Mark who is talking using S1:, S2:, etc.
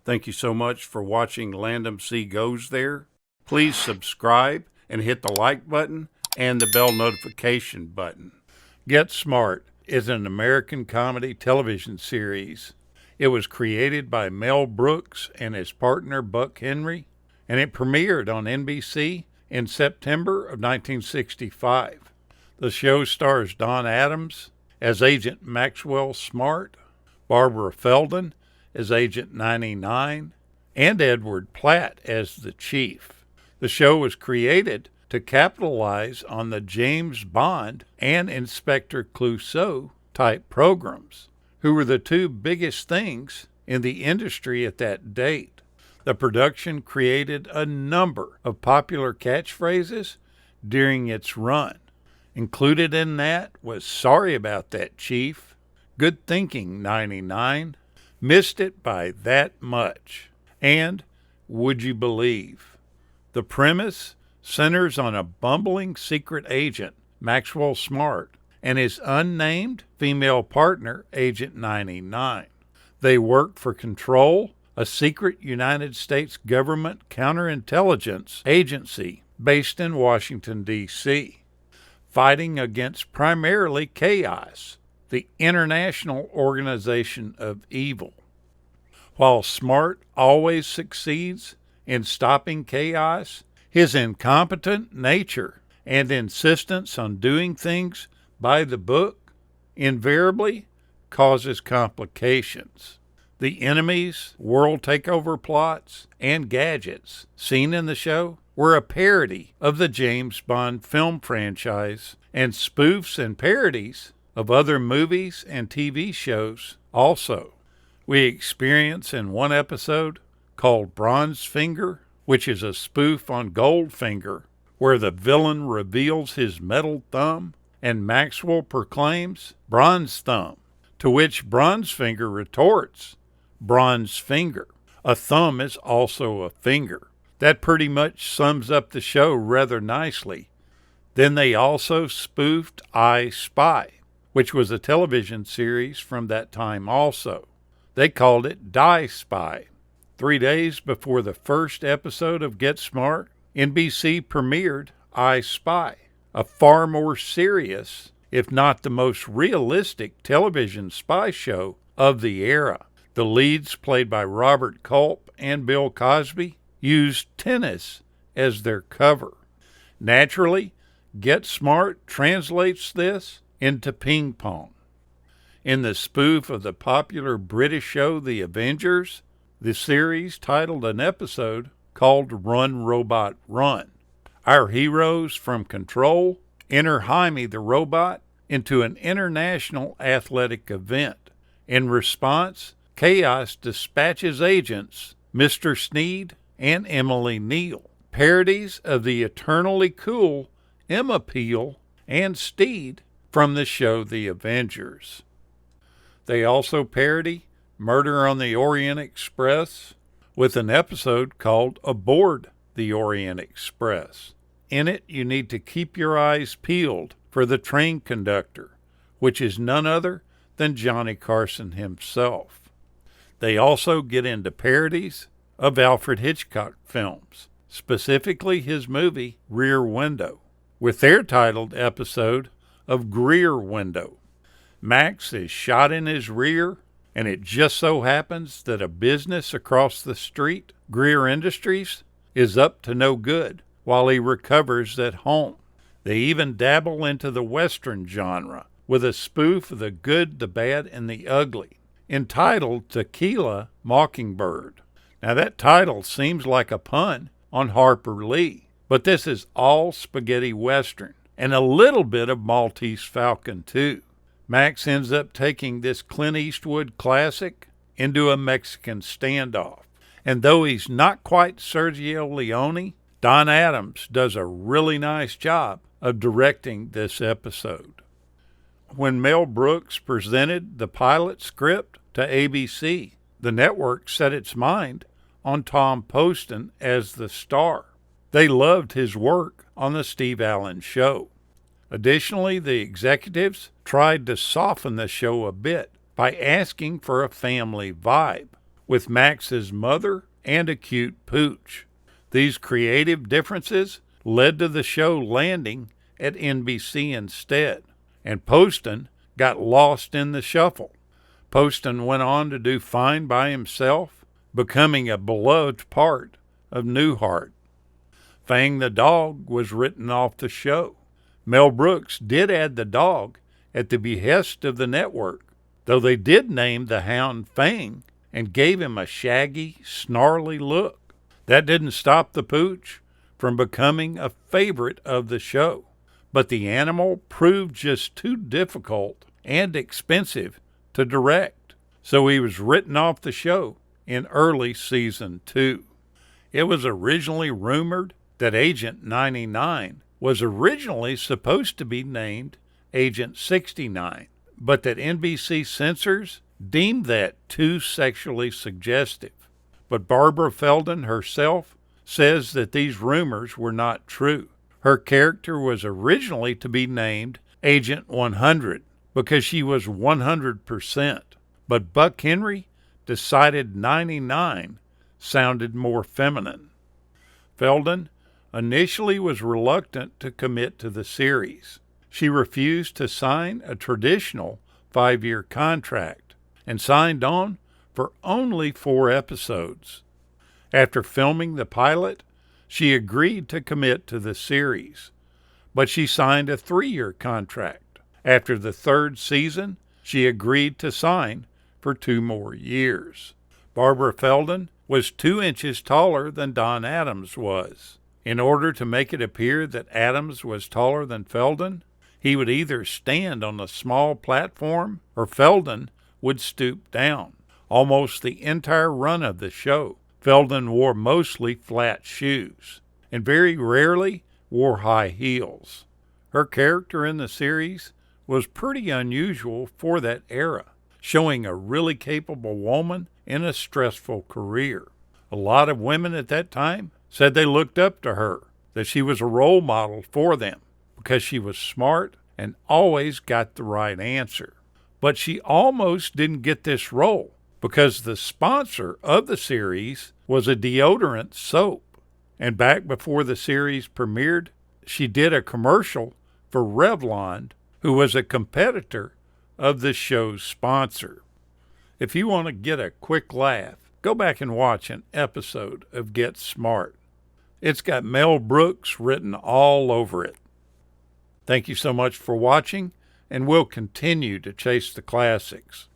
S1: Thank you so much for watching Landumc Goes There. Please subscribe and hit the like button and the bell notification button. Get Smart is an American comedy television series. It was created by Mel Brooks and his partner Buck Henry, and it premiered on NBC in September of 1965. The show stars Don Adams as Agent Maxwell Smart, Barbara Feldon as Agent 99, and Edward Platt as the Chief. The show was created to capitalize on the James Bond and Inspector Clouseau type programs, who were the two biggest things in the industry at that date. The production created a number of popular catchphrases during its run. Included in that was "Sorry About That, Chief," "Good Thinking, 99," "Missed It by That Much," and "Would You Believe?" The premise centers on a bumbling secret agent, Maxwell Smart, and his unnamed female partner, Agent 99. They work for Control, a secret United States government counterintelligence agency based in Washington, D.C., fighting against primarily Chaos, the international organization of evil. While Smart always succeeds in stopping Chaos, his incompetent nature and insistence on doing things by the book invariably causes complications. The enemies, world takeover plots, and gadgets seen in the show were a parody of the James Bond film franchise, and spoofs and parodies of other movies and TV shows also. We experience in one episode called Bronze Finger, which is a spoof on Goldfinger, where the villain reveals his metal thumb and Maxwell proclaims Bronze Thumb, to which Bronzefinger retorts, Bronze Finger. A thumb is also a finger. That pretty much sums up the show rather nicely. Then they also spoofed I Spy, which was a television series from that time also. They called it Die Spy. 3 days before the first episode of Get Smart, NBC premiered I Spy, a far more serious, if not the most realistic television spy show of the era. The leads, played by Robert Culp and Bill Cosby, used tennis as their cover. Naturally, Get Smart translates this into ping pong. In the spoof of the popular British show The Avengers, the series titled an episode called Run, Robot, Run. Our heroes from Control enter Jaime the robot into an international athletic event. In response, Chaos dispatches agents Mr. Sneed and Emily Neal, parodies of the eternally cool Emma Peel and Steed from the show The Avengers. They also parody Murder on the Orient Express with an episode called Aboard the Orient Express. In it, you need to keep your eyes peeled for the train conductor, which is none other than Johnny Carson himself. They also get into parodies of Alfred Hitchcock films, specifically his movie Rear Window, with their titled episode of Greer Window. Max is shot in his rear, and it just so happens that a business across the street, Greer Industries, is up to no good while he recovers at home. They even dabble into the Western genre with a spoof of The Good, the Bad, and the Ugly, entitled Tequila Mockingbird. Now that title seems like a pun on Harper Lee, but this is all spaghetti Western, and a little bit of Maltese Falcon too. Max ends up taking this Clint Eastwood classic into a Mexican standoff. And though he's not quite Sergio Leone, Don Adams does a really nice job of directing this episode. When Mel Brooks presented the pilot script to ABC, the network set its mind on Tom Poston as the star. They loved his work on The Steve Allen Show. Additionally, the executives tried to soften the show a bit by asking for a family vibe, with Max's mother and a cute pooch. These creative differences led to the show landing at NBC instead, and Poston got lost in the shuffle. Poston went on to do fine by himself, becoming a beloved part of Newhart. Fang the dog was written off the show. Mel Brooks did add the dog at the behest of the network, though they did name the hound Fang and gave him a shaggy, snarly look. That didn't stop the pooch from becoming a favorite of the show, but the animal proved just too difficult and expensive to direct, so he was written off the show in early season 2. It was originally rumored that Agent 99 was originally supposed to be named Agent 69, but that NBC censors deemed that too sexually suggestive. But Barbara Feldon herself says that these rumors were not true. Her character was originally to be named Agent 100 because she was 100%, but Buck Henry decided 99 sounded more feminine. Feldon initially was reluctant to commit to the series. She refused to sign a traditional 5-year contract and signed on for only 4 episodes. After filming the pilot, she agreed to commit to the series, but she signed a 3-year contract. After the 3rd season, she agreed to sign for 2 more years. Barbara Feldon was 2 inches taller than Don Adams was. In order to make it appear that Adams was taller than Feldon, he would either stand on a small platform or Feldon would stoop down. Almost the entire run of the show, Feldon wore mostly flat shoes and very rarely wore high heels. Her character in the series was pretty unusual for that era, showing a really capable woman in a stressful career. A lot of women at that time said they looked up to her, that she was a role model for them because she was smart and always got the right answer. But she almost didn't get this role because the sponsor of the series was a deodorant soap. And back before the series premiered, she did a commercial for Revlon, who was a competitor of the show's sponsor. If you want to get a quick laugh, go back and watch an episode of Get Smart. It's got Mel Brooks written all over it. Thank you so much for watching, and we'll continue to chase the classics.